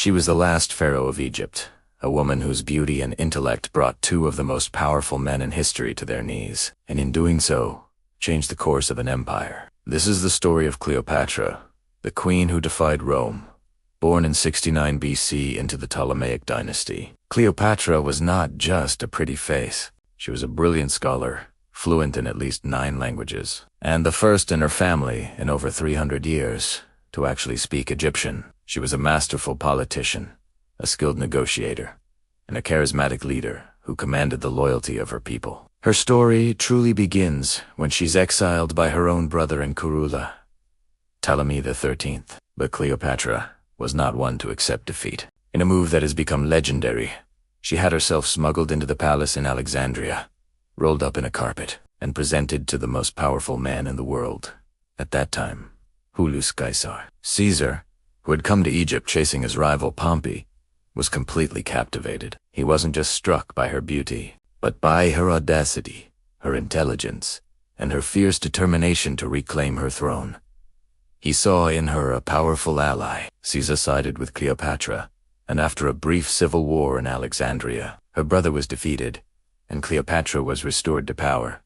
She was the last pharaoh of Egypt, a woman whose beauty and intellect brought two of the most powerful men in history to their knees, and in doing so, changed the course of an empire. This is the story of Cleopatra, the queen who defied Rome, born in 69 BC into the Ptolemaic dynasty. Cleopatra was not just a pretty face. She was a brilliant scholar, fluent in at least 9 languages, and the first in her family in over 300 years to actually speak Egyptian. She was a masterful politician, a skilled negotiator, and a charismatic leader who commanded the loyalty of her people. Her story truly begins when she's exiled by her own brother in Kurula, Ptolemy XIII. But Cleopatra was not one to accept defeat. In a move that has become legendary, she had herself smuggled into the palace in Alexandria, rolled up in a carpet, and presented to the most powerful man in the world at that time, Julius Caesar. Caesar, who had come to Egypt chasing his rival Pompey, was completely captivated. He wasn't just struck by her beauty, but by her audacity, her intelligence, and her fierce determination to reclaim her throne. He saw in her a powerful ally. Caesar sided with Cleopatra, and after a brief civil war in Alexandria, her brother was defeated, and Cleopatra was restored to power.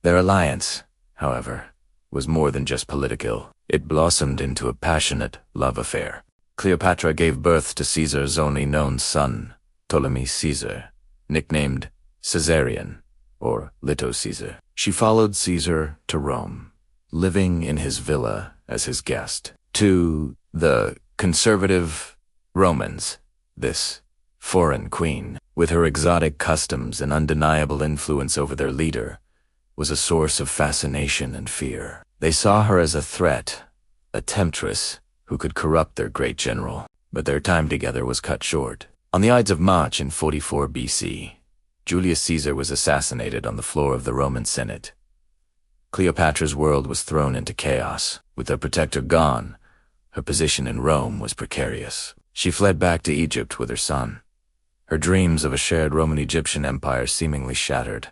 Their alliance, however, was more than just political. It blossomed into a passionate love affair. Cleopatra gave birth to Caesar's only known son, Ptolemy Caesar, nicknamed Caesarion, or Little Caesar. She followed Caesar to Rome, living in his villa as his guest. To the conservative Romans, this foreign queen, with her exotic customs and undeniable influence over their leader, was a source of fascination and fear. They saw her as a threat, a temptress who could corrupt their great general. But their time together was cut short. On the Ides of March in 44 BC, Julius Caesar was assassinated on the floor of the Roman Senate. Cleopatra's world was thrown into chaos. With her protector gone, her position in Rome was precarious. She fled back to Egypt with her son, her dreams of a shared Roman-Egyptian empire seemingly shattered.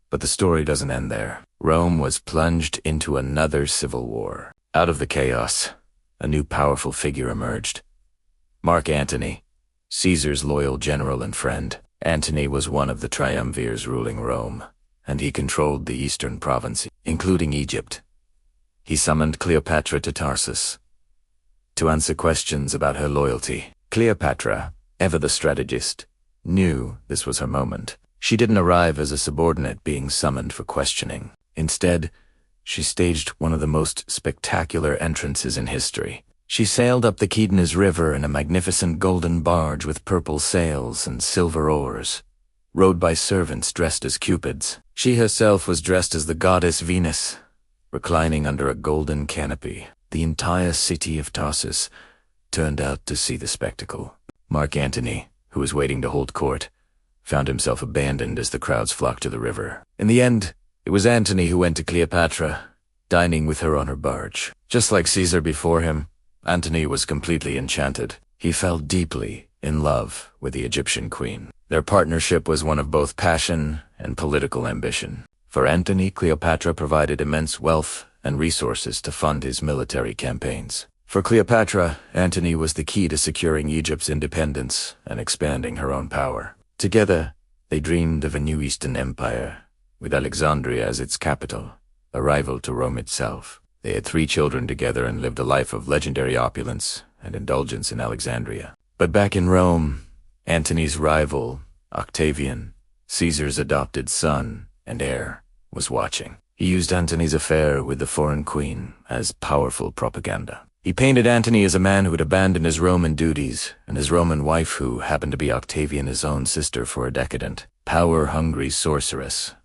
But the story doesn't end there. Rome was plunged into another civil war. Out of the chaos, a new powerful figure emerged. Mark Antony, Caesar's loyal general and friend. Antony was one of the triumvirs ruling Rome, and he controlled the eastern provinces, including Egypt. He summoned Cleopatra to Tarsus to answer questions about her loyalty. Cleopatra, ever the strategist, knew this was her moment. She didn't arrive as a subordinate being summoned for questioning. Instead, she staged one of the most spectacular entrances in history. She sailed up the Kidnes River in a magnificent golden barge with purple sails and silver oars, rowed by servants dressed as cupids. She herself was dressed as the goddess Venus, reclining under a golden canopy. The entire city of Tarsus turned out to see the spectacle. Mark Antony, who was waiting to hold court, found himself abandoned as the crowds flocked to the river. In the end, it was Antony who went to Cleopatra, dining with her on her barge. Just like Caesar before him, Antony was completely enchanted. He fell deeply in love with the Egyptian queen. Their partnership was one of both passion and political ambition. For Antony, Cleopatra provided immense wealth and resources to fund his military campaigns. For Cleopatra, Antony was the key to securing Egypt's independence and expanding her own power. Together, they dreamed of a new Eastern empire, with Alexandria as its capital, a rival to Rome itself. They had 3 children together and lived a life of legendary opulence and indulgence in Alexandria. But back in Rome, Antony's rival, Octavian, Caesar's adopted son and heir, was watching. He used Antony's affair with the foreign queen as powerful propaganda. He painted Antony as a man who had abandoned his Roman duties, and his Roman wife, who happened to be Octavian, his own sister, for a decadent, power-hungry sorceress.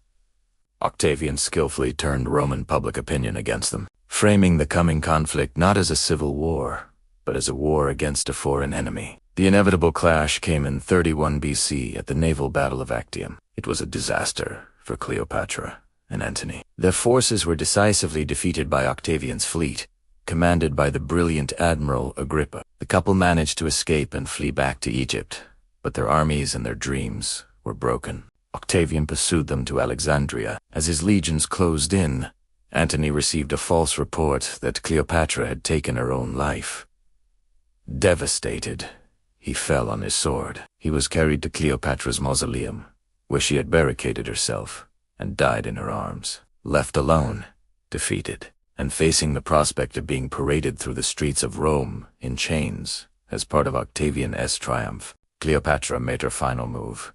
Octavian skillfully turned Roman public opinion against them, framing the coming conflict not as a civil war, but as a war against a foreign enemy. The inevitable clash came in 31 BC at the naval battle of Actium. It was a disaster for Cleopatra and Antony. Their forces were decisively defeated by Octavian's fleet, commanded by the brilliant Admiral Agrippa. The couple managed to escape and flee back to Egypt, but their armies and their dreams were broken. Octavian pursued them to Alexandria. As his legions closed in, Antony received a false report that Cleopatra had taken her own life. Devastated, he fell on his sword. He was carried to Cleopatra's mausoleum, where she had barricaded herself and died in her arms. Left alone, defeated, and facing the prospect of being paraded through the streets of Rome in chains as part of Octavian's triumph, Cleopatra made her final move.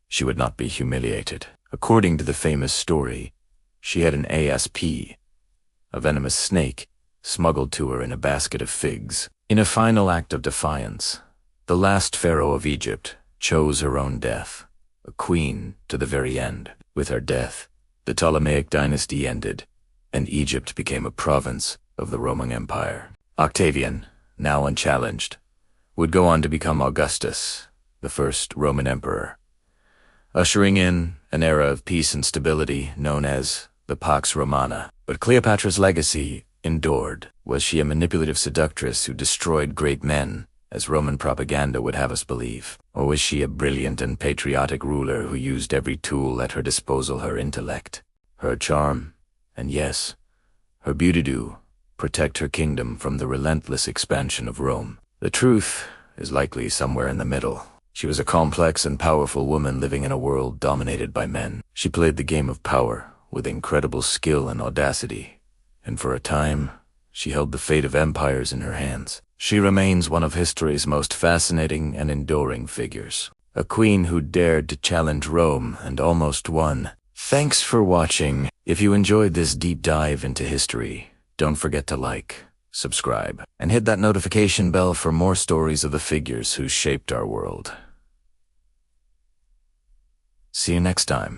She would not be humiliated. According to the famous story, she had an asp, a venomous snake, smuggled to her in a basket of figs. In a final act of defiance, the last pharaoh of Egypt chose her own death, a queen to the very end. With her death, the Ptolemaic dynasty ended, and Egypt became a province of the Roman Empire. Octavian, now unchallenged, would go on to become Augustus, the first Roman emperor, ushering in an era of peace and stability known as the Pax Romana. But Cleopatra's legacy endured. Was she a manipulative seductress who destroyed great men, as Roman propaganda would have us believe? Or was she a brilliant and patriotic ruler who used every tool at her disposal, her intellect, her charm, and yes, her beauty to protect her kingdom from the relentless expansion of Rome? The truth is likely somewhere in the middle. She was a complex and powerful woman living in a world dominated by men. She played the game of power with incredible skill and audacity, and for a time, she held the fate of empires in her hands. She remains one of history's most fascinating and enduring figures. A queen who dared to challenge Rome and almost won. Thanks for watching. If you enjoyed this deep dive into history, don't forget to like, subscribe, and hit that notification bell for more stories of the figures who shaped our world. See you next time.